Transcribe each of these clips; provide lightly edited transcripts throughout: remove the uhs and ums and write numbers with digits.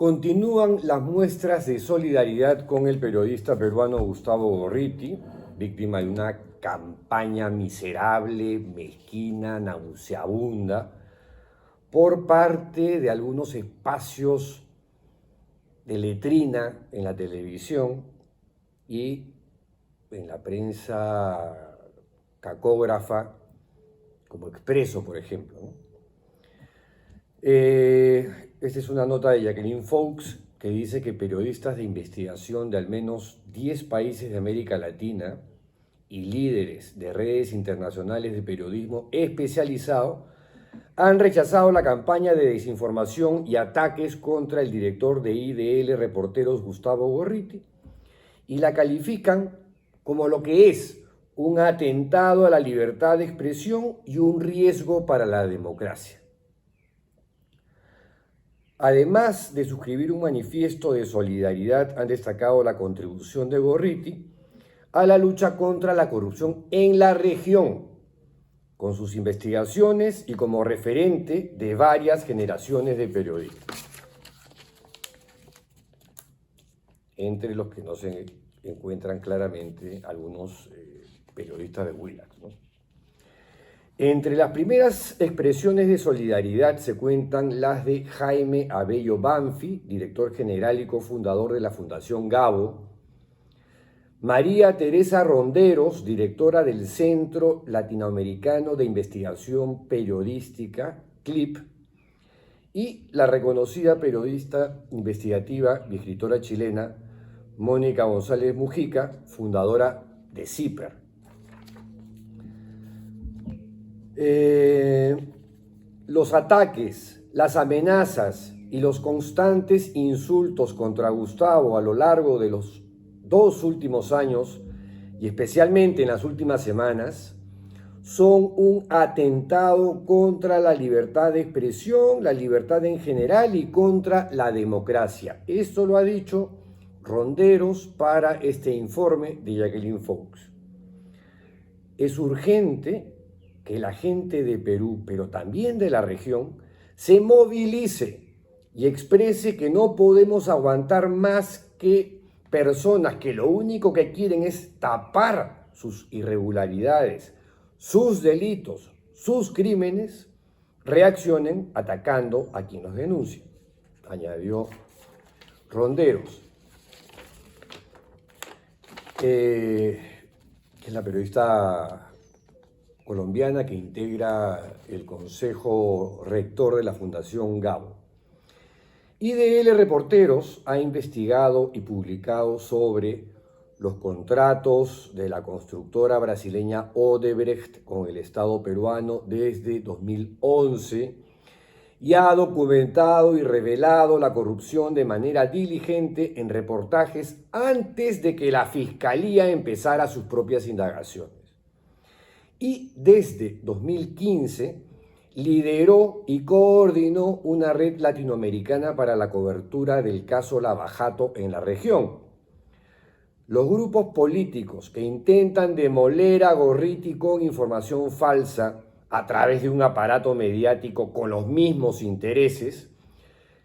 Continúan las muestras de solidaridad con el periodista peruano Gustavo Gorriti, víctima de una campaña miserable, mezquina, nauseabunda, por parte de algunos espacios de letrina en la televisión y en la prensa cacógrafa, como Expreso, por ejemplo, ¿no? Esta es una nota de Jacqueline Fox que dice que periodistas de investigación de al menos 10 países de América Latina y líderes de redes internacionales de periodismo especializado han rechazado la campaña de desinformación y ataques contra el director de IDL Reporteros Gustavo Gorriti y la califican como lo que es un atentado a la libertad de expresión y un riesgo para la democracia. Además de suscribir un manifiesto de solidaridad, han destacado la contribución de Gorriti a la lucha contra la corrupción en la región, con sus investigaciones y como referente de varias generaciones de periodistas, entre los que no se encuentran claramente algunos periodistas de Willax, ¿no? Entre las primeras expresiones de solidaridad se cuentan las de Jaime Abello Banfi, director general y cofundador de la Fundación Gabo, María Teresa Ronderos, directora del Centro Latinoamericano de Investigación Periodística, CLIP, y la reconocida periodista investigativa y escritora chilena Mónica González Mujica, fundadora de CIPER. Los ataques, las amenazas y los constantes insultos contra Gustavo a lo largo de los 2 últimos años, y especialmente en las últimas semanas, son un atentado contra la libertad de expresión, la libertad en general y contra la democracia. Esto lo ha dicho Ronderos para este informe de Jacqueline Fox. Es urgente que la gente de Perú, pero también de la región, se movilice y exprese que no podemos aguantar más que personas que lo único que quieren es tapar sus irregularidades, sus delitos, sus crímenes, reaccionen atacando a quien los denuncia, añadió Ronderos, que es la periodista colombiana que integra el Consejo Rector de la Fundación Gabo. IDL Reporteros ha investigado y publicado sobre los contratos de la constructora brasileña Odebrecht con el Estado peruano desde 2011 y ha documentado y revelado la corrupción de manera diligente en reportajes antes de que la Fiscalía empezara sus propias indagaciones. Y desde 2015 lideró y coordinó una red latinoamericana para la cobertura del caso Lava Jato en la región. Los grupos políticos que intentan demoler a Gorriti con información falsa a través de un aparato mediático con los mismos intereses,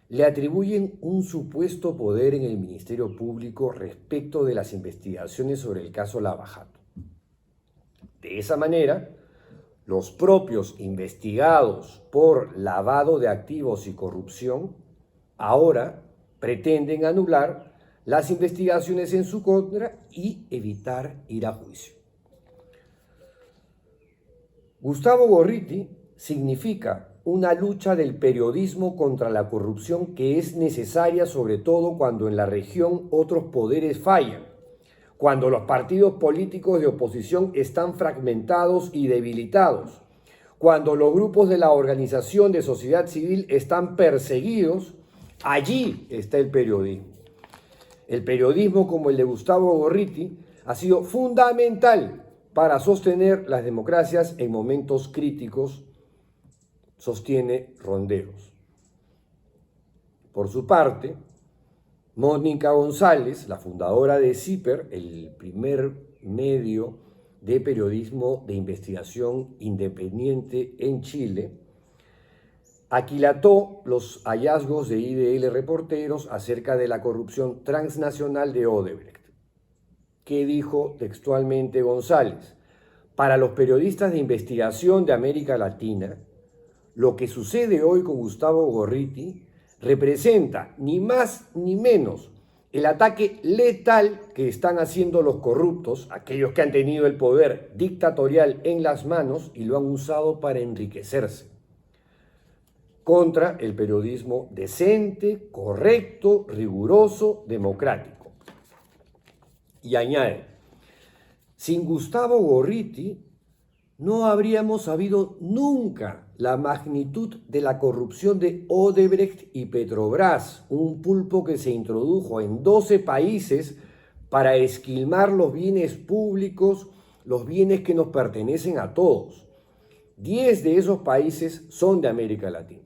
le atribuyen un supuesto poder en el Ministerio Público respecto de las investigaciones sobre el caso Lava Jato. De esa manera, los propios investigados por lavado de activos y corrupción ahora pretenden anular las investigaciones en su contra y evitar ir a juicio. Gustavo Gorriti significa una lucha del periodismo contra la corrupción que es necesaria sobre todo cuando en la región otros poderes fallan, cuando los partidos políticos de oposición están fragmentados y debilitados, cuando los grupos de la organización de sociedad civil están perseguidos, allí está el periodismo. El periodismo como el de Gustavo Gorriti ha sido fundamental para sostener las democracias en momentos críticos, sostiene Ronderos. Por su parte, Mónica González, la fundadora de CIPER, el primer medio de periodismo de investigación independiente en Chile, aquilató los hallazgos de IDL Reporteros acerca de la corrupción transnacional de Odebrecht. ¿Qué dijo textualmente González? Para los periodistas de investigación de América Latina, lo que sucede hoy con Gustavo Gorriti representa ni más ni menos el ataque letal que están haciendo los corruptos, aquellos que han tenido el poder dictatorial en las manos y lo han usado para enriquecerse, contra el periodismo decente, correcto, riguroso, democrático. Y añade, sin Gustavo Gorriti no habríamos sabido nunca la magnitud de la corrupción de Odebrecht y Petrobras, un pulpo que se introdujo en 12 países para esquilmar los bienes públicos, los bienes que nos pertenecen a todos. 10 de esos países son de América Latina.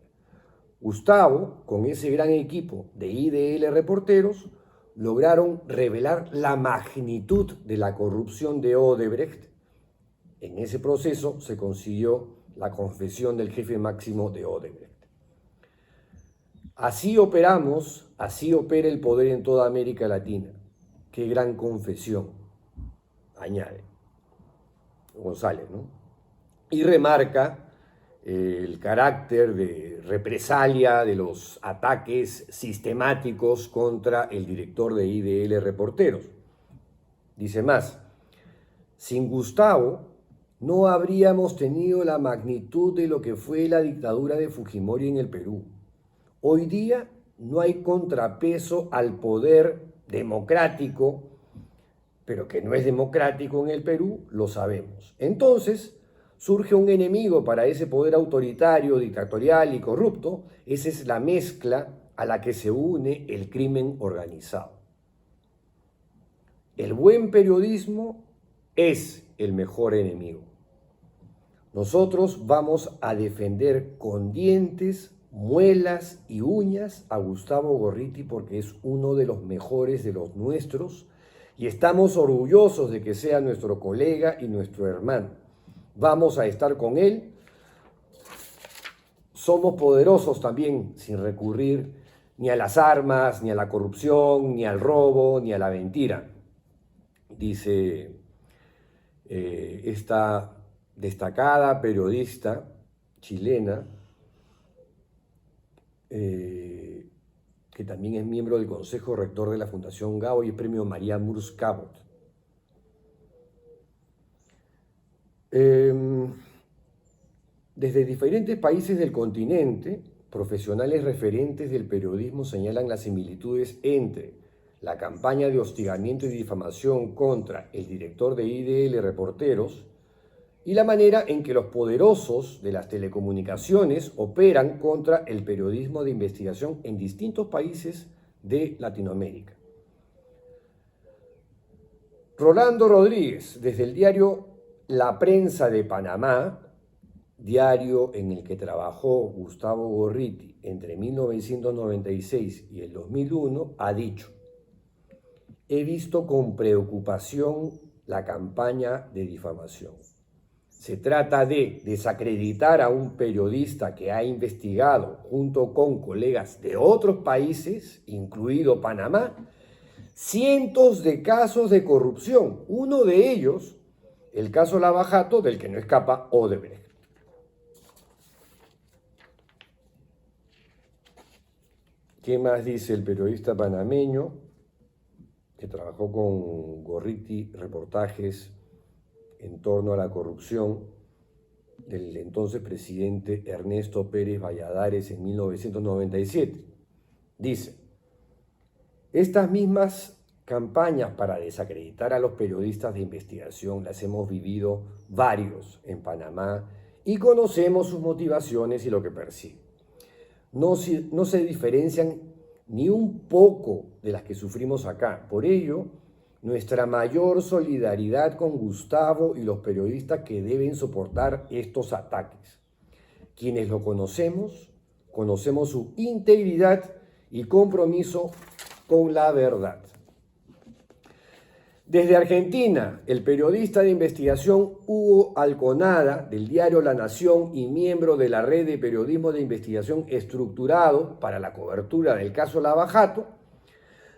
Gustavo, con ese gran equipo de IDL Reporteros, lograron revelar la magnitud de la corrupción de Odebrecht. En ese proceso se consiguió la confesión del jefe máximo de Odebrecht. Así operamos, así opera el poder en toda América Latina. Qué gran confesión, añade González, ¿no? Y remarca el carácter de represalia de los ataques sistemáticos contra el director de IDL Reporteros. Dice más, sin Gustavo no habríamos tenido la magnitud de lo que fue la dictadura de Fujimori en el Perú. Hoy día no hay contrapeso al poder democrático, pero que no es democrático en el Perú, lo sabemos. Entonces, surge un enemigo para ese poder autoritario, dictatorial y corrupto. Esa es la mezcla a la que se une el crimen organizado. El buen periodismo es el mejor enemigo. Nosotros vamos a defender con dientes, muelas y uñas a Gustavo Gorriti porque es uno de los mejores de los nuestros y estamos orgullosos de que sea nuestro colega y nuestro hermano. Vamos a estar con él. Somos poderosos también sin recurrir ni a las armas, ni a la corrupción, ni al robo, ni a la mentira. Dice esta destacada periodista chilena, que también es miembro del Consejo Rector de la Fundación Gabo y es premio María Murs Cabot. Desde diferentes países del continente, profesionales referentes del periodismo señalan las similitudes entre la campaña de hostigamiento y difamación contra el director de IDL Reporteros y la manera en que los poderosos de las telecomunicaciones operan contra el periodismo de investigación en distintos países de Latinoamérica. Rolando Rodríguez, desde el diario La Prensa de Panamá, diario en el que trabajó Gustavo Gorriti entre 1996 y el 2001, ha dicho: he visto con preocupación la campaña de difamación. Se trata de desacreditar a un periodista que ha investigado junto con colegas de otros países, incluido Panamá, cientos de casos de corrupción. Uno de ellos, el caso Lava Jato, del que no escapa Odebrecht. ¿Qué más dice el periodista panameño que trabajó con Gorriti reportajes en torno a la corrupción del entonces presidente Ernesto Pérez Valladares en 1997? Dice, estas mismas campañas para desacreditar a los periodistas de investigación las hemos vivido varios en Panamá y conocemos sus motivaciones y lo que persiguen. No se diferencian ni un poco de las que sufrimos acá. Por ello, nuestra mayor solidaridad con Gustavo y los periodistas que deben soportar estos ataques. Quienes lo conocemos, conocemos su integridad y compromiso con la verdad. Desde Argentina, el periodista de investigación Hugo Alconada, del diario La Nación y miembro de la red de periodismo de investigación estructurado para la cobertura del caso Lava Jato,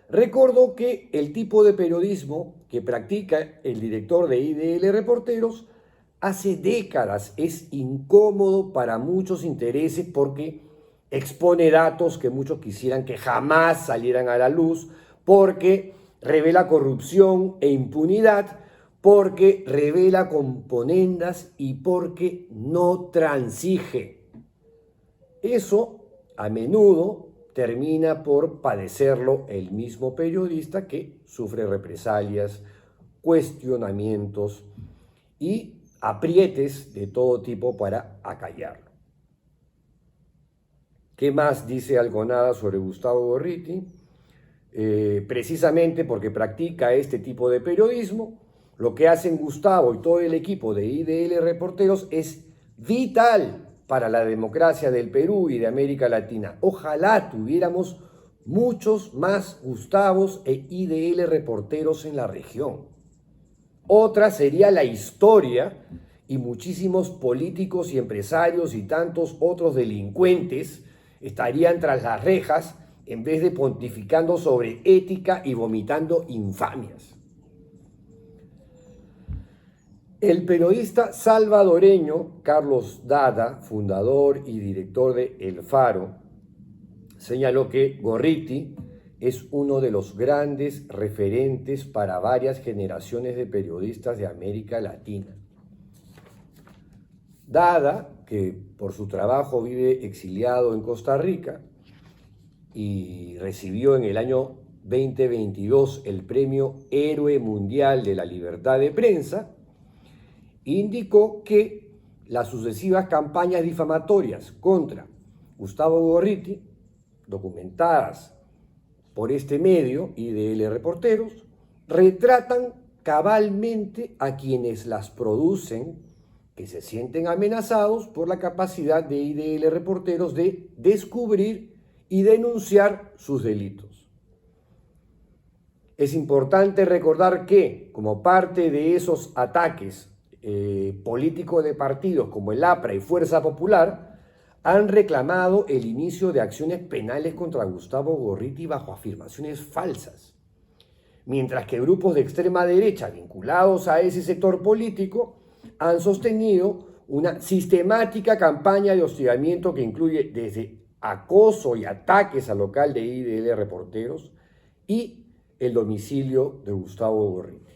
recordó que el tipo de periodismo que practica el director de IDL Reporteros hace décadas es incómodo para muchos intereses porque expone datos que muchos quisieran que jamás salieran a la luz, porque revela corrupción e impunidad, porque revela componendas y porque no transige. Eso a menudo termina por padecerlo el mismo periodista que sufre represalias, cuestionamientos y aprietes de todo tipo para acallarlo. ¿Qué más dice Alconada sobre Gustavo Gorriti? Precisamente porque practica este tipo de periodismo, lo que hacen Gustavo y todo el equipo de IDL Reporteros es vital para la democracia del Perú y de América Latina. Ojalá tuviéramos muchos más Gustavos e IDL Reporteros en la región. Otra sería la historia y muchísimos políticos y empresarios y tantos otros delincuentes estarían tras las rejas en vez de pontificando sobre ética y vomitando infamias. El periodista salvadoreño Carlos Dada, fundador y director de El Faro, señaló que Gorriti es uno de los grandes referentes para varias generaciones de periodistas de América Latina. Dada, que por su trabajo vive exiliado en Costa Rica y recibió en el año 2022 el Premio Héroe Mundial de la Libertad de Prensa, indicó que las sucesivas campañas difamatorias contra Gustavo Gorriti, documentadas por este medio, IDL Reporteros, retratan cabalmente a quienes las producen, que se sienten amenazados por la capacidad de IDL Reporteros de descubrir y denunciar sus delitos. Es importante recordar que, como parte de esos ataques políticos de partidos como el APRA y Fuerza Popular, han reclamado el inicio de acciones penales contra Gustavo Gorriti bajo afirmaciones falsas, mientras que grupos de extrema derecha vinculados a ese sector político han sostenido una sistemática campaña de hostigamiento que incluye desde acoso y ataques al local de IDL Reporteros y el domicilio de Gustavo Gorriti.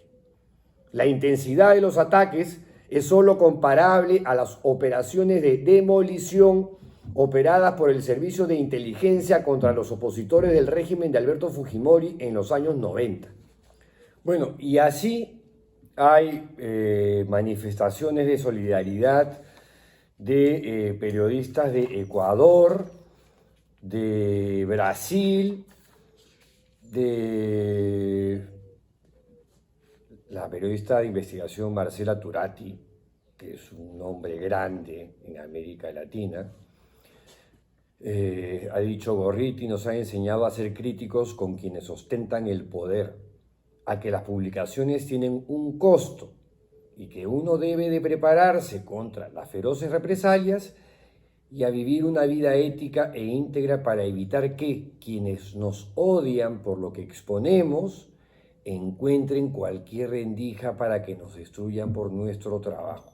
La intensidad de los ataques es solo comparable a las operaciones de demolición operadas por el Servicio de Inteligencia contra los opositores del régimen de Alberto Fujimori en los años 90. Bueno, y así hay manifestaciones de solidaridad de periodistas de Ecuador, de Brasil, de la periodista de investigación Marcela Turati, que es un nombre grande en América Latina. Ha dicho: Gorriti nos ha enseñado a ser críticos con quienes ostentan el poder, a que las publicaciones tienen un costo y que uno debe de prepararse contra las feroces represalias y a vivir una vida ética e íntegra para evitar que quienes nos odian por lo que exponemos encuentren cualquier rendija para que nos destruyan por nuestro trabajo.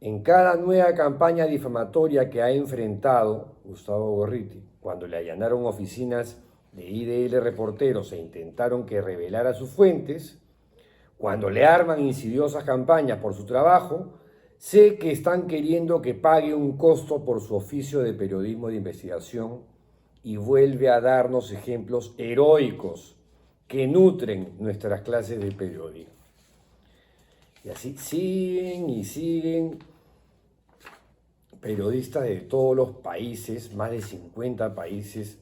En cada nueva campaña difamatoria que ha enfrentado Gustavo Gorriti, cuando le allanaron oficinas de IDL Reporteros e intentaron que revelara sus fuentes, cuando le arman insidiosas campañas por su trabajo, sé que están queriendo que pague un costo por su oficio de periodismo de investigación y vuelve a darnos ejemplos heroicos que nutren nuestras clases de periodismo. Y así siguen y siguen periodistas de todos los países, más de 50 países,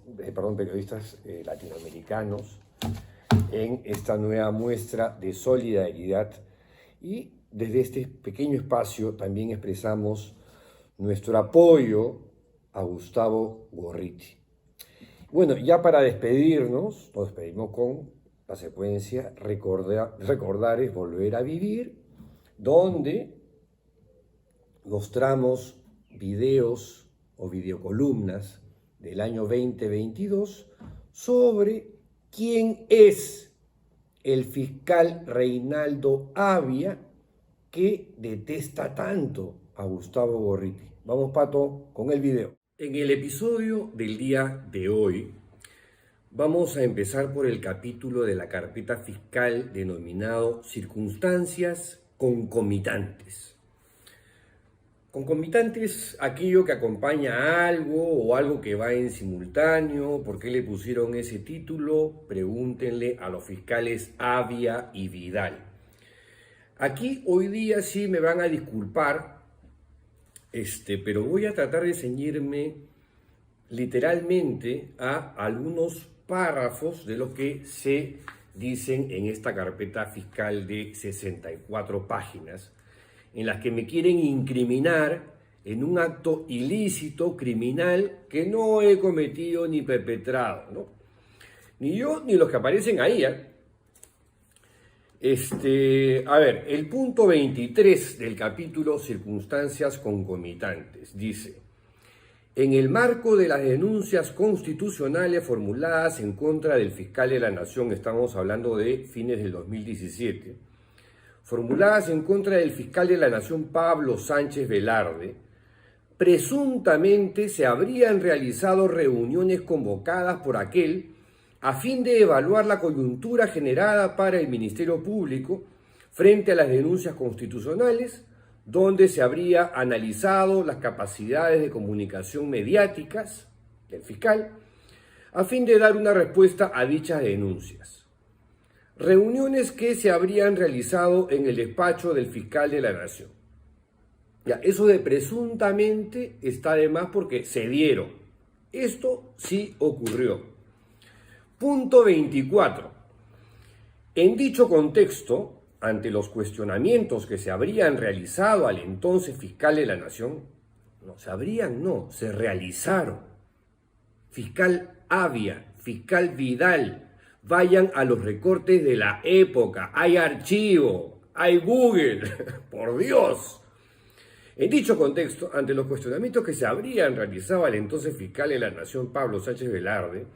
periodistas latinoamericanos, en esta nueva muestra de solidaridad. Y desde este pequeño espacio también expresamos nuestro apoyo a Gustavo Gorriti. Bueno, ya para despedirnos, nos despedimos con la secuencia Recordar es volver a vivir, donde mostramos videos o videocolumnas del año 2022 sobre quién es el fiscal Reinaldo Avia que detesta tanto a Gustavo Gorriti. Vamos, Pato, con el video. En el episodio del día de hoy vamos a empezar por el capítulo de la carpeta fiscal denominado Circunstancias concomitantes. Concomitantes, aquello que acompaña a algo o algo que va en simultáneo. ¿Por qué le pusieron ese título? Pregúntenle a los fiscales Avia y Vidal. Aquí hoy día sí me van a disculpar, pero voy a tratar de ceñirme literalmente a algunos párrafos de lo que se dicen en esta carpeta fiscal de 64 páginas, en las que me quieren incriminar en un acto ilícito, criminal, que no he cometido ni perpetrado, ¿no? Ni yo ni los que aparecen ahí, ¿eh? A ver, el punto 23 del capítulo Circunstancias concomitantes dice: en el marco de las denuncias constitucionales formuladas en contra del fiscal de la Nación, estamos hablando de fines del 2017, formuladas en contra del fiscal de la Nación Pablo Sánchez Velarde, presuntamente se habrían realizado reuniones convocadas por aquel a fin de evaluar la coyuntura generada para el Ministerio Público frente a las denuncias constitucionales, donde se habría analizado las capacidades de comunicación mediáticas del fiscal, a fin de dar una respuesta a dichas denuncias. Reuniones que se habrían realizado en el despacho del fiscal de la Nación. Ya, eso de presuntamente está de más porque se dieron. Esto sí ocurrió. Punto 24. En dicho contexto, ante los cuestionamientos que se habrían realizado al entonces fiscal de la Nación, se realizaron. Fiscal Avia, fiscal Vidal, vayan a los recortes de la época, hay archivo, hay Google, por Dios. En dicho contexto, ante los cuestionamientos que se habrían realizado al entonces fiscal de la Nación, Pablo Sánchez Velarde,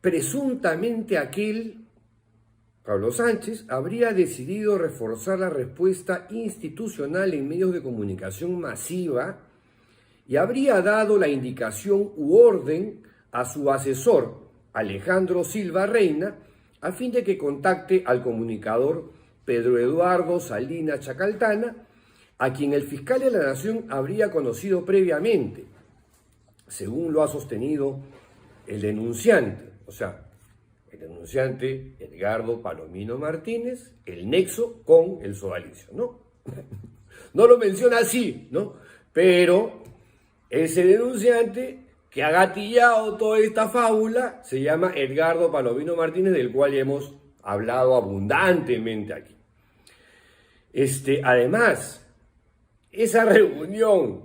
presuntamente aquel, Pablo Sánchez, habría decidido reforzar la respuesta institucional en medios de comunicación masiva y habría dado la indicación u orden a su asesor, Alejandro Silva Reina, a fin de que contacte al comunicador Pedro Eduardo Salinas Chacaltana, a quien el fiscal de la Nación habría conocido previamente, según lo ha sostenido el denunciante, el denunciante Edgardo Palomino Martínez, el nexo con el sodalicio, ¿no? No lo menciona así, ¿no? Pero ese denunciante que ha gatillado toda esta fábula se llama Edgardo Palomino Martínez, del cual ya hemos hablado abundantemente aquí. Además, esa reunión,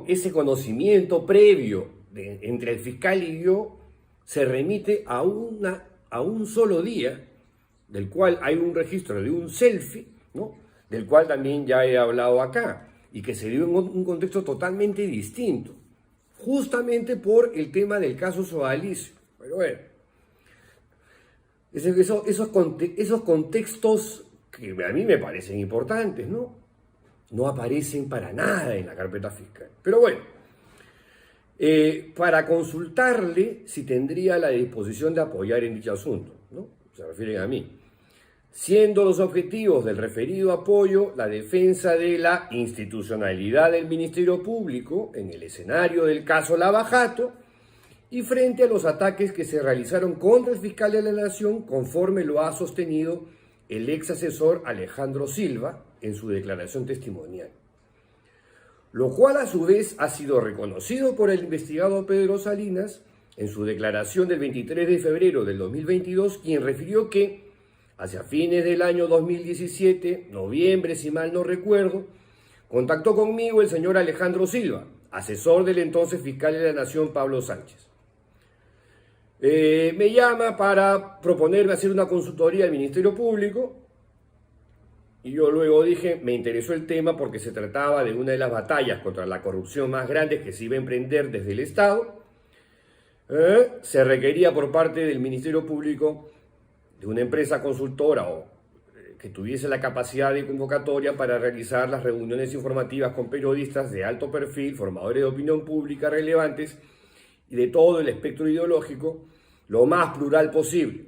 ese conocimiento previo entre el fiscal y yo se remite a un solo día, del cual hay un registro de un selfie, ¿no? Del cual también ya he hablado acá, y que se dio en un contexto totalmente distinto, justamente por el tema del caso sodalicio. Pero bueno, esos contextos que a mí me parecen importantes, no aparecen para nada en la carpeta fiscal. Pero bueno, para consultarle si tendría la disposición de apoyar en dicho asunto, ¿no? Se refieren a mí. Siendo los objetivos del referido apoyo la defensa de la institucionalidad del Ministerio Público en el escenario del caso Lava Jato y frente a los ataques que se realizaron contra el fiscal de la Nación, conforme lo ha sostenido el ex asesor Alejandro Silva en su declaración testimonial. Lo cual a su vez ha sido reconocido por el investigado Pedro Salinas en su declaración del 23 de febrero del 2022, quien refirió que hacia fines del año 2017, noviembre si mal no recuerdo, contactó conmigo el señor Alejandro Silva, asesor del entonces fiscal de la Nación, Pablo Sánchez. Me llama para proponerme hacer una consultoría al Ministerio Público y yo luego dije, me interesó el tema porque se trataba de una de las batallas contra la corrupción más grandes que se iba a emprender desde el Estado. Se requería por parte del Ministerio Público de una empresa consultora que tuviese la capacidad de convocatoria para realizar las reuniones informativas con periodistas de alto perfil, formadores de opinión pública relevantes y de todo el espectro ideológico, lo más plural posible.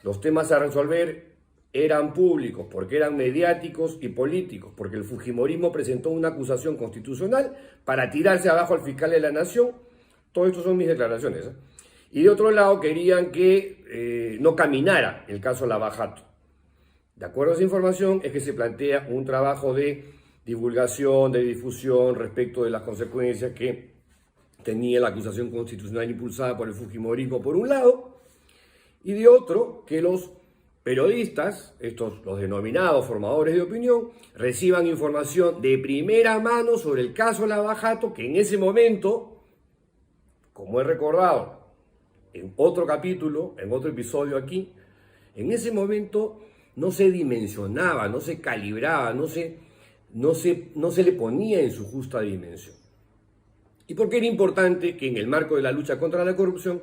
Los temas a resolver eran públicos, porque eran mediáticos y políticos, porque el fujimorismo presentó una acusación constitucional para tirarse abajo al fiscal de la Nación. Todo esto son mis declaraciones. Y de otro lado querían que no caminara el caso Lava Jato. De acuerdo a esa información es que se plantea un trabajo de divulgación, de difusión respecto de las consecuencias que tenía la acusación constitucional impulsada por el fujimorismo por un lado, y de otro que los periodistas, los denominados formadores de opinión, reciban información de primera mano sobre el caso Lava Jato, que en ese momento, como he recordado en otro capítulo, en otro episodio aquí, en ese momento no se dimensionaba, no se calibraba, no se le ponía en su justa dimensión. ¿Y por qué era importante que en el marco de la lucha contra la corrupción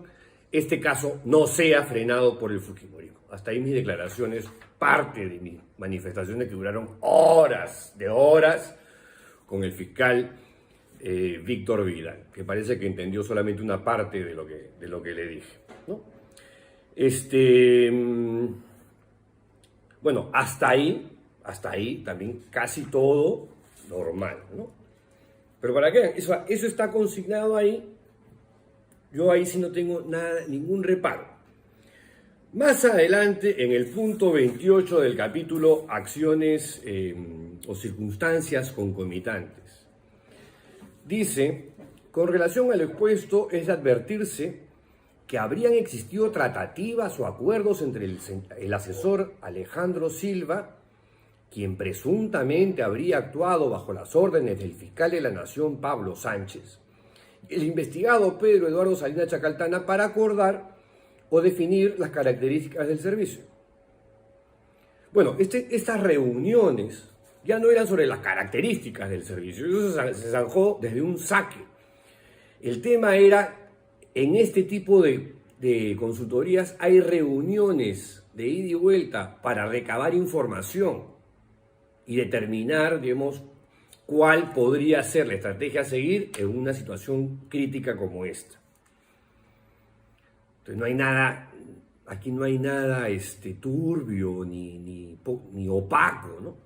este caso no sea frenado por el fujimorismo? Hasta ahí mis declaraciones, parte de mis manifestaciones que duraron horas con el fiscal Víctor Vidal, que parece que entendió solamente una parte de lo que le dije, ¿no? Bueno, hasta ahí también casi todo normal, ¿no? Pero para qué, eso está consignado ahí, yo ahí sí no tengo ningún reparo. Más adelante, en el punto 28 del capítulo Acciones o circunstancias concomitantes, dice, con relación al expuesto es de advertirse que habrían existido tratativas o acuerdos entre el asesor Alejandro Silva, quien presuntamente habría actuado bajo las órdenes del fiscal de la Nación, Pablo Sánchez, y el investigado Pedro Eduardo Salinas Chacaltana para acordar o definir las características del servicio. Bueno, estas reuniones ya no eran sobre las características del servicio, eso se zanjó desde un saque. El tema era, en este tipo de consultorías hay reuniones de ida y vuelta para recabar información y determinar, digamos, cuál podría ser la estrategia a seguir en una situación crítica como esta. Entonces no hay nada, aquí no hay nada turbio ni opaco, ¿no?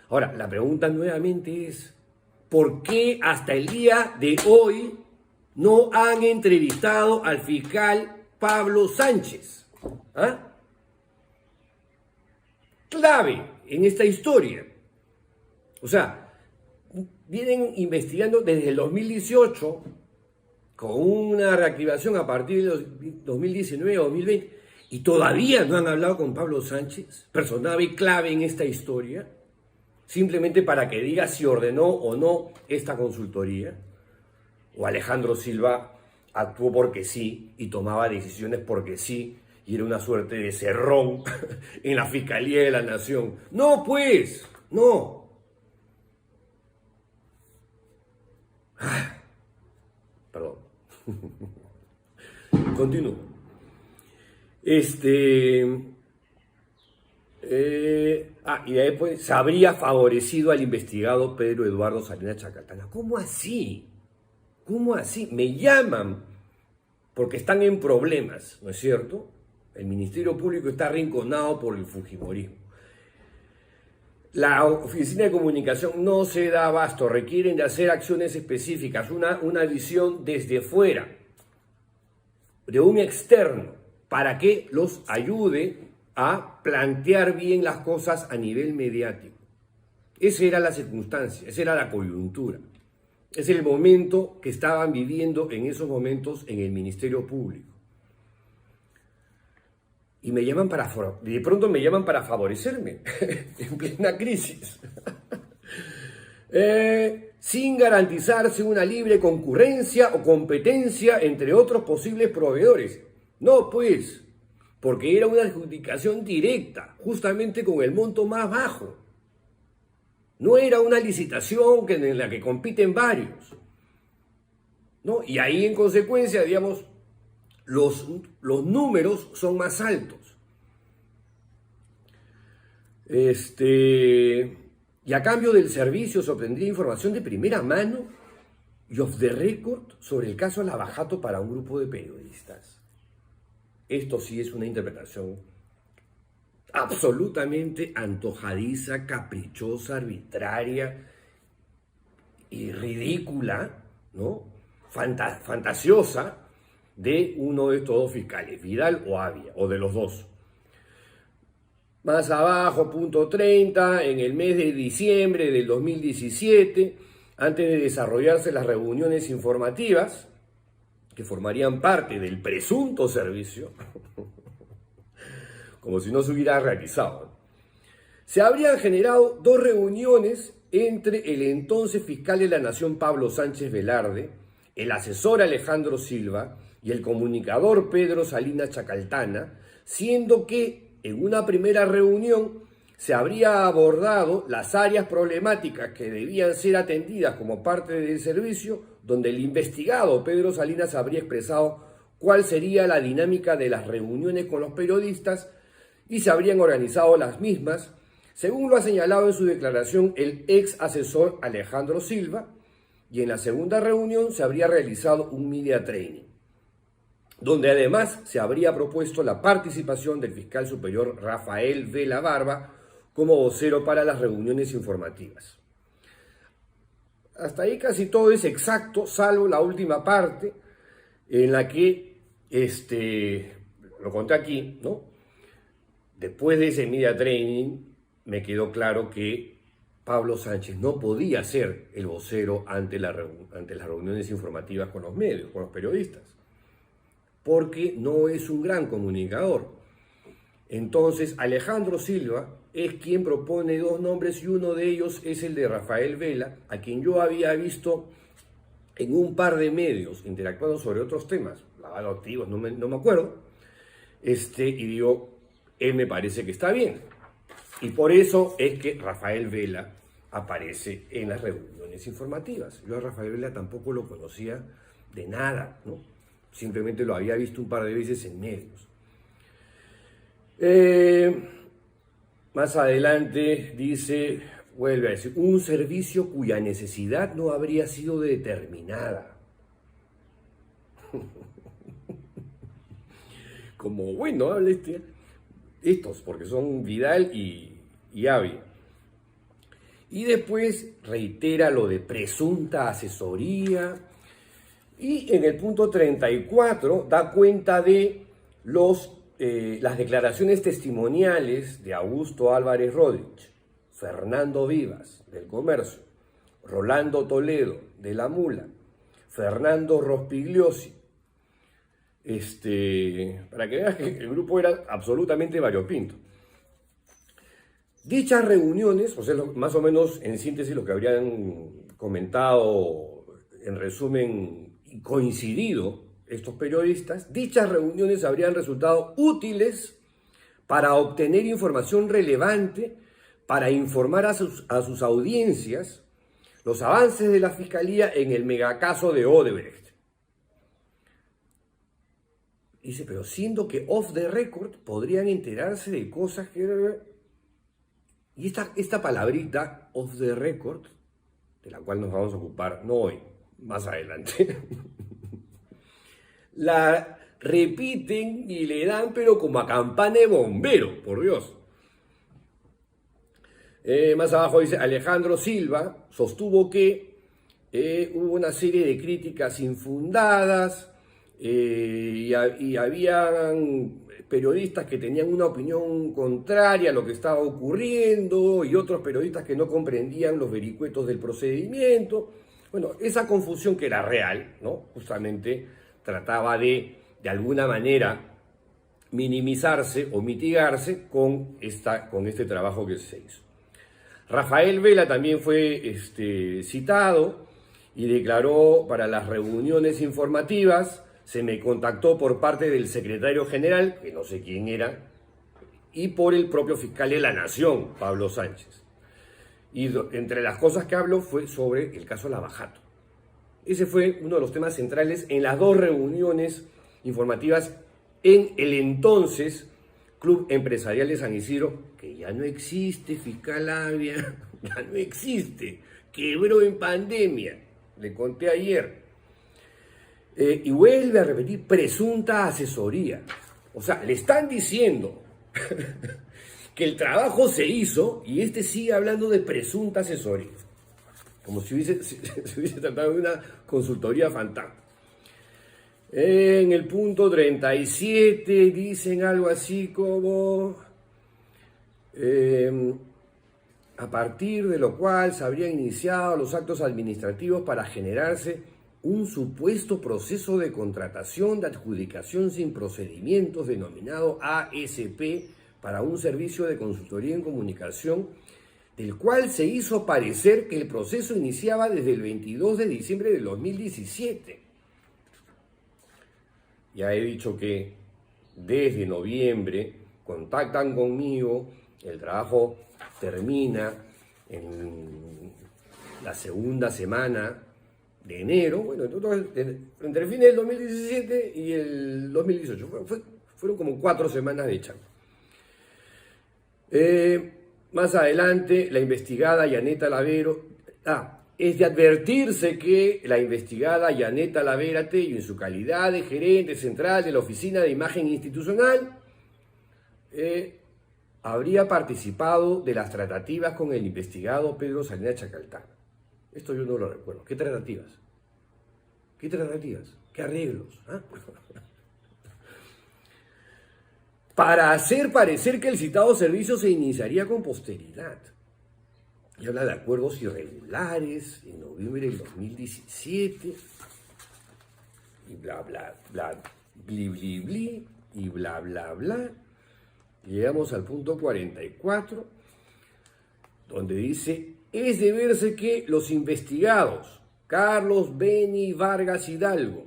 Ahora, la pregunta nuevamente es, ¿por qué hasta el día de hoy no han entrevistado al fiscal Pablo Sánchez? ¿Ah? Clave en esta historia. O sea, vienen investigando desde el 2018 con una reactivación a partir del 2019-2020 y todavía no han hablado con Pablo Sánchez, personaje clave en esta historia, simplemente para que diga si ordenó o no esta consultoría, o Alejandro Silva actuó porque sí y tomaba decisiones porque sí y era una suerte de cerrón en la Fiscalía de la Nación. No, pues, no. Perdón. Continúo. Y después se habría favorecido al investigado Pedro Eduardo Salinas Chacaltana. ¿Cómo así? ¿Cómo así? Me llaman porque están en problemas, ¿no es cierto? El Ministerio Público está arrinconado por el fujimorismo. La oficina de comunicación no se da abasto, requieren de hacer acciones específicas, una visión desde fuera, de un externo, para que los ayude a plantear bien las cosas a nivel mediático. Esa era la circunstancia, esa era la coyuntura. Es el momento que estaban viviendo en esos momentos en el Ministerio Público. Y de pronto me llaman para favorecerme en plena crisis. sin garantizarse una libre concurrencia o competencia entre otros posibles proveedores. No, pues, porque era una adjudicación directa, justamente con el monto más bajo. No era una licitación en la que compiten varios, ¿no? Y ahí, en consecuencia, digamos, los números son más altos. Y a cambio del servicio se obtendría información de primera mano y off the record sobre el caso Lavajato para un grupo de periodistas. Esto sí es una interpretación absolutamente antojadiza, caprichosa, arbitraria y ridícula, ¿no? Fantasiosa de uno de estos dos fiscales, Vidal o Avia, o de los dos. Más abajo, punto 30, en el mes de diciembre del 2017, antes de desarrollarse las reuniones informativas, que formarían parte del presunto servicio, como si no se hubiera realizado, se habrían generado 2 reuniones entre el entonces fiscal de la Nación, Pablo Sánchez Velarde, el asesor Alejandro Silva y el comunicador Pedro Salinas Chacaltana, siendo que en una primera reunión se habría abordado las áreas problemáticas que debían ser atendidas como parte del servicio, donde el investigado Pedro Salinas habría expresado cuál sería la dinámica de las reuniones con los periodistas y se habrían organizado las mismas, según lo ha señalado en su declaración el ex asesor Alejandro Silva, y en la segunda reunión se habría realizado un media training, donde además se habría propuesto la participación del fiscal superior Rafael Vela Barba como vocero para las reuniones informativas. Hasta ahí casi todo es exacto, salvo la última parte en la que, lo conté aquí, ¿no? Después de ese media training me quedó claro que Pablo Sánchez no podía ser el vocero ante las reuniones informativas con los medios, con los periodistas, porque no es un gran comunicador. Entonces, Alejandro Silva es quien propone 2 nombres y uno de ellos es el de Rafael Vela, a quien yo había visto en un par de medios interactuando sobre otros temas, lavado de activos, no me acuerdo, y digo, él me parece que está bien. Y por eso es que Rafael Vela aparece en las reuniones informativas. Yo a Rafael Vela tampoco lo conocía de nada, ¿no? Simplemente lo había visto un par de veces en medios. Más adelante dice, vuelve a decir, un servicio cuya necesidad no habría sido determinada. Como, bueno, habla estos, porque son Vidal y Avia. Y después reitera lo de presunta asesoría. Y en el punto 34 da cuenta de las declaraciones testimoniales de Augusto Álvarez Rodríguez, Fernando Vivas, del Comercio, Rolando Toledo, de La Mula, Fernando Rospigliosi, para que veas que el grupo era absolutamente variopinto. Dichas reuniones, o sea, más o menos en síntesis lo que habrían comentado, en resumen, y coincidido estos periodistas, dichas reuniones habrían resultado útiles para obtener información relevante, para informar a sus audiencias los avances de la Fiscalía en el megacaso de Odebrecht. Dice, pero siendo que off the record podrían enterarse de cosas que... Y esta palabrita, off the record, de la cual nos vamos a ocupar, no hoy, más adelante, la repiten y le dan, pero como a campana de bombero, por Dios. Más abajo dice, Alejandro Silva sostuvo que hubo una serie de críticas infundadas y habían periodistas que tenían una opinión contraria a lo que estaba ocurriendo y otros periodistas que no comprendían los vericuetos del procedimiento. Bueno, esa confusión que era real, ¿no? Justamente trataba de alguna manera, minimizarse o mitigarse con este trabajo que se hizo. Rafael Vela también fue citado y declaró: para las reuniones informativas se me contactó por parte del secretario general, que no sé quién era, y por el propio fiscal de la Nación, Pablo Sánchez. Y entre las cosas que habló fue sobre el caso Lavajato. Ese fue uno de los temas centrales en las dos reuniones informativas en el entonces Club Empresarial de San Isidro, que ya no existe, fiscal Avia, ya no existe, quebró en pandemia, le conté ayer. Y vuelve a repetir presunta asesoría. O sea, le están diciendo que el trabajo se hizo y sigue hablando de presunta asesoría. Como si se hubiese tratado de una consultoría fantasma. En el punto 37 dicen algo así como: a partir de lo cual se habrían iniciado los actos administrativos para generarse un supuesto proceso de contratación de adjudicación sin procedimientos denominado ASP para un servicio de consultoría en comunicación, del cual se hizo parecer que el proceso iniciaba desde el 22 de diciembre del 2017. Ya he dicho que desde noviembre contactan conmigo, el trabajo termina en la segunda semana de enero, bueno, entre el fin del 2017 y el 2018, fueron como 4 semanas de chamba. Más adelante, la investigada Yaneta Lavero, es de advertirse que la investigada Yaneta Lavera Tello, en su calidad de gerente central de la Oficina de Imagen Institucional, habría participado de las tratativas con el investigado Pedro Salinas Chacaltán. Esto yo no lo recuerdo. ¿Qué tratativas? ¿Qué tratativas? ¿Qué arreglos? Para hacer parecer que el citado servicio se iniciaría con posterioridad. Y habla de acuerdos irregulares en noviembre del 2017. Y bla, bla, bla, bli, bli, bli, y bla, bla, bla. Llegamos al punto 44, donde dice: es de verse que los investigados Carlos Beni Vargas Hidalgo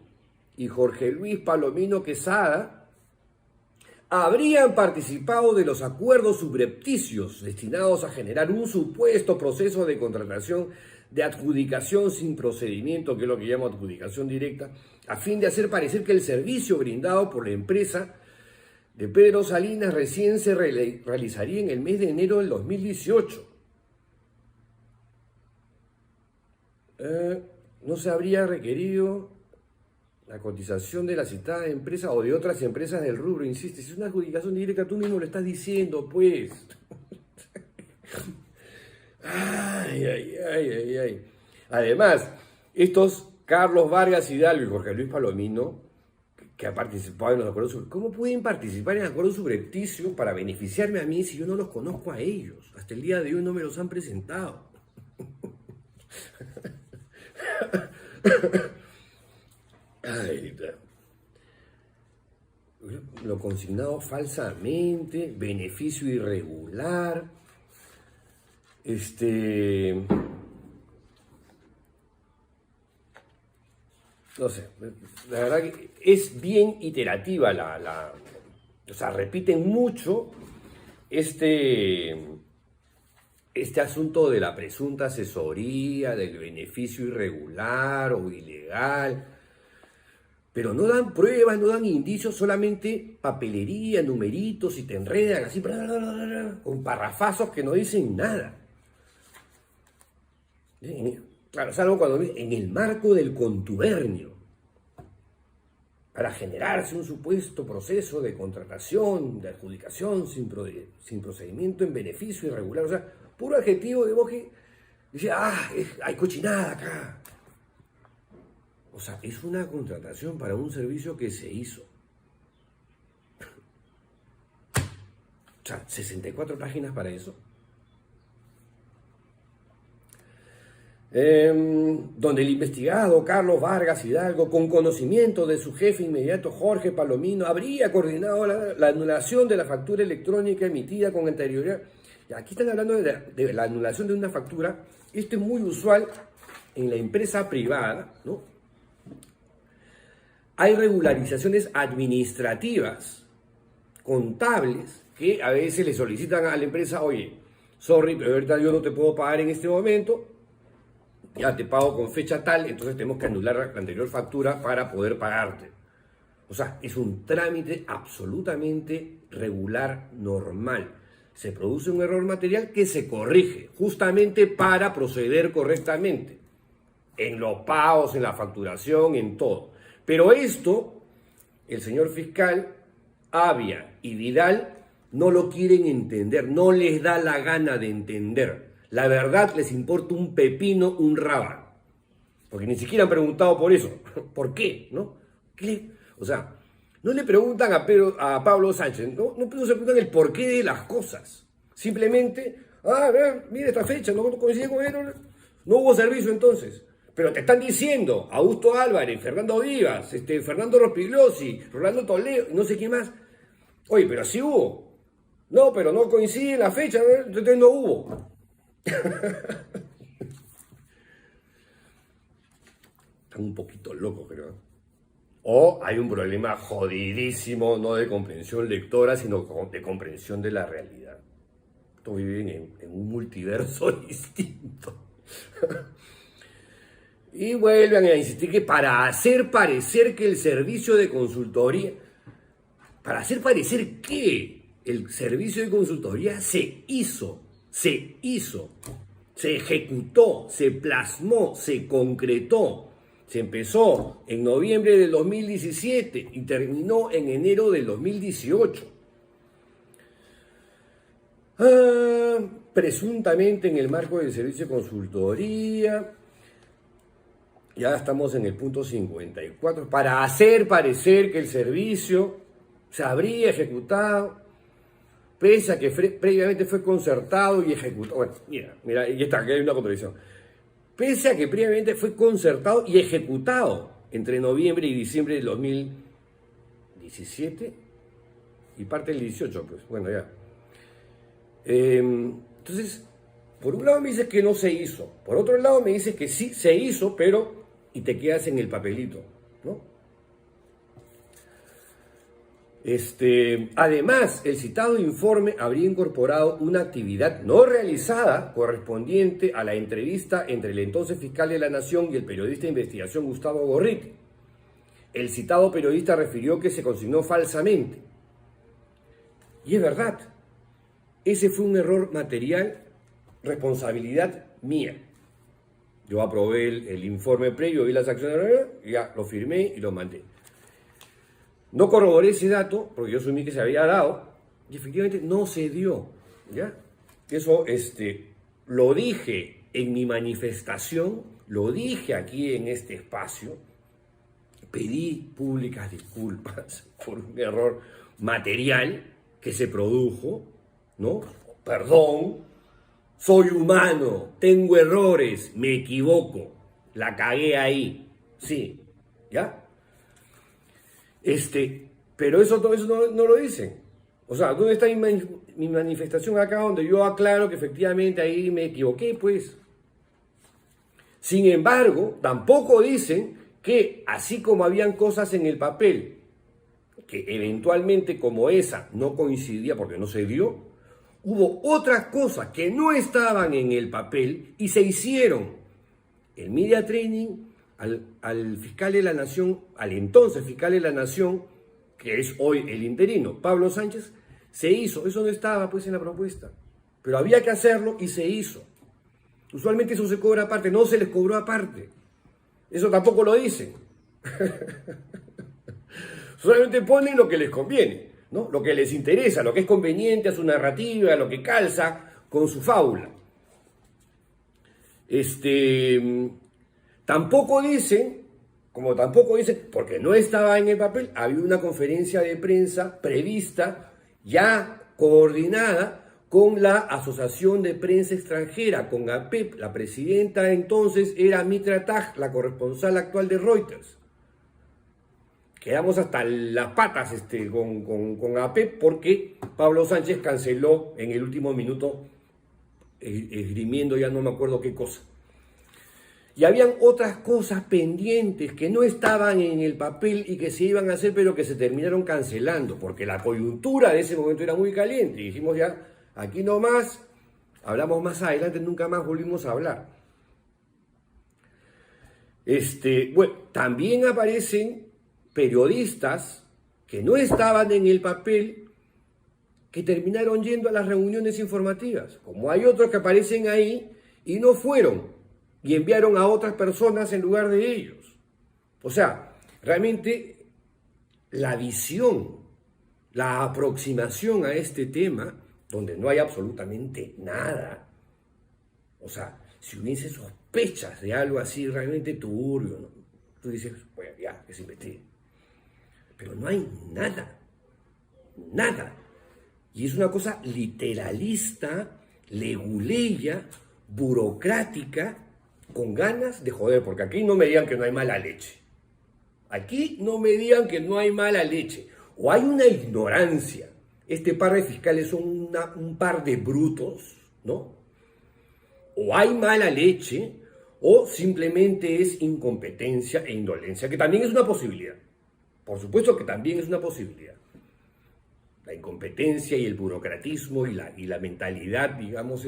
y Jorge Luis Palomino Quesada habrían participado de los acuerdos subrepticios destinados a generar un supuesto proceso de contratación de adjudicación sin procedimiento, que es lo que llamo adjudicación directa, a fin de hacer parecer que el servicio brindado por la empresa de Pedro Salinas recién se realizaría en el mes de enero del 2018. No se habría requerido la cotización de la citada empresa o de otras empresas del rubro, insiste. Si es una adjudicación directa, tú mismo lo estás diciendo, pues. Ay. Además, estos Carlos Vargas Hidalgo y Jorge Luis Palomino, que han participado en los acuerdos subrepticios, ¿cómo pueden participar en acuerdos subrepticios para beneficiarme a mí si yo no los conozco a ellos? Hasta el día de hoy no me los han presentado. Lo consignado falsamente, beneficio irregular, no sé, la verdad que es bien iterativa o sea, repiten mucho este asunto de la presunta asesoría, del beneficio irregular o ilegal, pero no dan pruebas, no dan indicios, solamente papelería, numeritos, y te enredan así, con parrafazos que no dicen nada. Claro, salvo cuando en el marco del contubernio, para generarse un supuesto proceso de contratación, de adjudicación sin procedimiento en beneficio irregular. O sea, puro adjetivo de voz que dice: hay cochinada acá. O sea, es una contratación para un servicio que se hizo. O sea, 64 páginas para eso. Donde el investigado Carlos Vargas Hidalgo, con conocimiento de su jefe inmediato Jorge Palomino, habría coordinado la anulación de la factura electrónica emitida con anterioridad Aquí están hablando de la anulación de una factura. Esto es muy usual en la empresa privada, ¿no? Hay regularizaciones administrativas, contables, que a veces le solicitan a la empresa, oye, sorry, pero ahorita yo no te puedo pagar en este momento, ya te pago con fecha tal, entonces tenemos que anular la anterior factura para poder pagarte. O sea, es un trámite absolutamente regular, normal. Se produce un error material que se corrige, justamente para proceder correctamente, en los pagos, en la facturación, en todo. Pero esto, el señor fiscal, Avia y Vidal no lo quieren entender, no les da la gana de entender. La verdad les importa un pepino, un rábano. Porque ni siquiera han preguntado por eso. ¿Por qué? ¿No? O sea, no le preguntan a Pablo Sánchez, no se preguntan el porqué de las cosas. Simplemente, a ver, mira esta fecha, no coincide con él, no hubo servicio entonces. Pero te están diciendo Augusto Álvarez, Fernando Vivas, Fernando Rospigliosi, Rolando Toledo, no sé quién más. Oye, pero sí hubo. No, pero no coincide la fecha, entonces no hubo. Están un poquito locos, creo. O hay un problema jodidísimo, no de comprensión lectora, sino de comprensión de la realidad. Estos viven en un multiverso distinto. Y vuelven a insistir que para hacer parecer que el servicio de consultoría, para hacer parecer que el servicio de consultoría se hizo, se ejecutó, se plasmó, se concretó. Se empezó en noviembre del 2017 y terminó en enero del 2018. Presuntamente en el marco del servicio de consultoría. Ya estamos en el punto 54. Para hacer parecer que el servicio se habría ejecutado, pese a que previamente fue concertado y ejecutado. Bueno, mira, y está, aquí hay una contradicción. Pese a que previamente fue concertado y ejecutado entre noviembre y diciembre del 2017 y parte del 18, pues, bueno, ya. Entonces, por un lado me dices que no se hizo, por otro lado me dices que sí se hizo, pero, y te quedas en el papelito, ¿no? Además, el citado informe habría incorporado una actividad no realizada correspondiente a la entrevista entre el entonces fiscal de la Nación y el periodista de investigación Gustavo Gorriti. El citado periodista refirió que se consignó falsamente. Y es verdad, ese fue un error material, responsabilidad mía. Yo aprobé el informe previo, vi las acciones, ya lo firmé y lo mandé. No corroboré ese dato, porque yo asumí que se había dado, y efectivamente no se dio, ¿ya? Eso, lo dije en mi manifestación, lo dije aquí en este espacio, pedí públicas disculpas por un error material que se produjo, ¿no? Perdón, soy humano, tengo errores, me equivoco, la cagué ahí, sí, ¿ya? Pero todo eso no lo dicen. O sea, ¿dónde está mi manifestación acá donde yo aclaro que efectivamente ahí me equivoqué, pues? Sin embargo, tampoco dicen que así como habían cosas en el papel que eventualmente como esa no coincidía porque no se dio, hubo otras cosas que no estaban en el papel y se hicieron. El media training al fiscal de la Nación, al entonces fiscal de la Nación, que es hoy el interino, Pablo Sánchez, se hizo. Eso no estaba pues en la propuesta, pero había que hacerlo y se hizo. Usualmente eso se cobra aparte, no se les cobró aparte. Eso tampoco lo dicen. Solamente ponen lo que les conviene, ¿no? Lo que les interesa, lo que es conveniente a su narrativa, lo que calza con su fábula. Tampoco dicen, porque no estaba en el papel, había una conferencia de prensa prevista, ya coordinada con la Asociación de Prensa Extranjera, con APEP. La presidenta entonces era Mitra Taj, la corresponsal actual de Reuters. Quedamos hasta las patas con APEP porque Pablo Sánchez canceló en el último minuto esgrimiendo ya no me acuerdo qué cosa. Y habían otras cosas pendientes que no estaban en el papel y que se iban a hacer, pero que se terminaron cancelando, porque la coyuntura de ese momento era muy caliente. Y dijimos ya, aquí nomás, hablamos más adelante, nunca más volvimos a hablar. Bueno, también aparecen periodistas que no estaban en el papel, que terminaron yendo a las reuniones informativas, como hay otros que aparecen ahí y no fueron, y enviaron a otras personas en lugar de ellos. O sea, realmente la visión, la aproximación a este tema, donde no hay absolutamente nada, o sea, si hubiese sospechas de algo así realmente turbio, ¿no? Tú dices, bueno, ya, que se investigue. Pero no hay nada, nada. Y es una cosa literalista, leguleya, burocrática, con ganas de joder, porque aquí no me digan que no hay mala leche. Aquí no me digan que no hay mala leche. O hay una ignorancia. Este par de fiscales son un par de brutos, ¿no? O hay mala leche, o simplemente es incompetencia e indolencia, que también es una posibilidad. Por supuesto que también es una posibilidad. La incompetencia y el burocratismo y la mentalidad, digamos,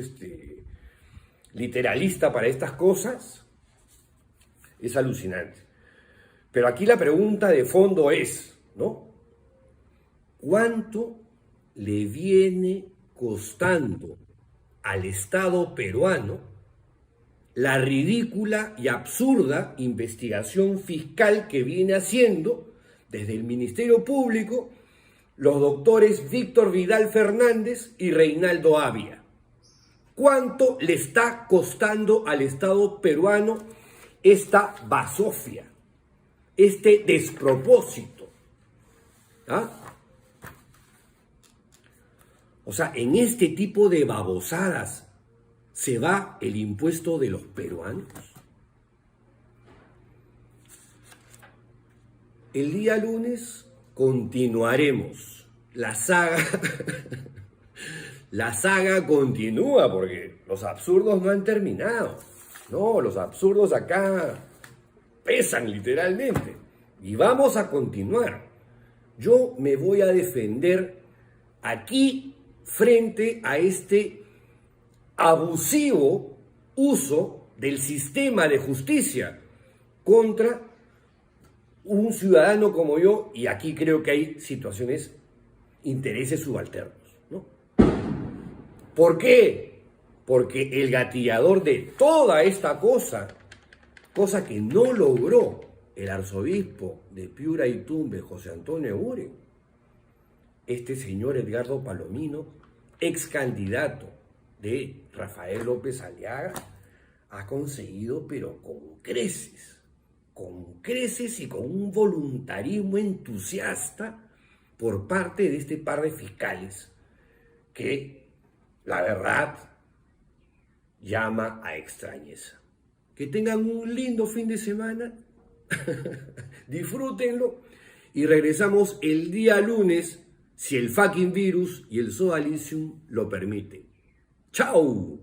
literalista para estas cosas es alucinante. Pero aquí la pregunta de fondo es, ¿no? ¿Cuánto le viene costando al Estado peruano la ridícula y absurda investigación fiscal que viene haciendo desde el Ministerio Público los doctores Víctor Vidal Fernández y Reinaldo Avia? ¿Cuánto le está costando al Estado peruano esta basofia, este despropósito? ¿Ah? O sea, en este tipo de babosadas se va el impuesto de los peruanos. El día lunes continuaremos la saga. La saga continúa porque los absurdos no han terminado. No, los absurdos acá pesan literalmente. Y vamos a continuar. Yo me voy a defender aquí frente a este abusivo uso del sistema de justicia contra un ciudadano como yo, y aquí creo que hay situaciones, intereses subalternos, ¿no? ¿Por qué? Porque el gatillador de toda esta cosa que no logró el arzobispo de Piura y Tumbes, José Antonio Eguren, este señor Edgardo Palomino, ex candidato de Rafael López Aliaga, ha conseguido, pero con creces y con un voluntarismo entusiasta por parte de este par de fiscales que, la verdad, llama a extrañeza. Que tengan un lindo fin de semana, disfrútenlo y regresamos el día lunes si el fucking virus y el sodalicium lo permiten. ¡Chao!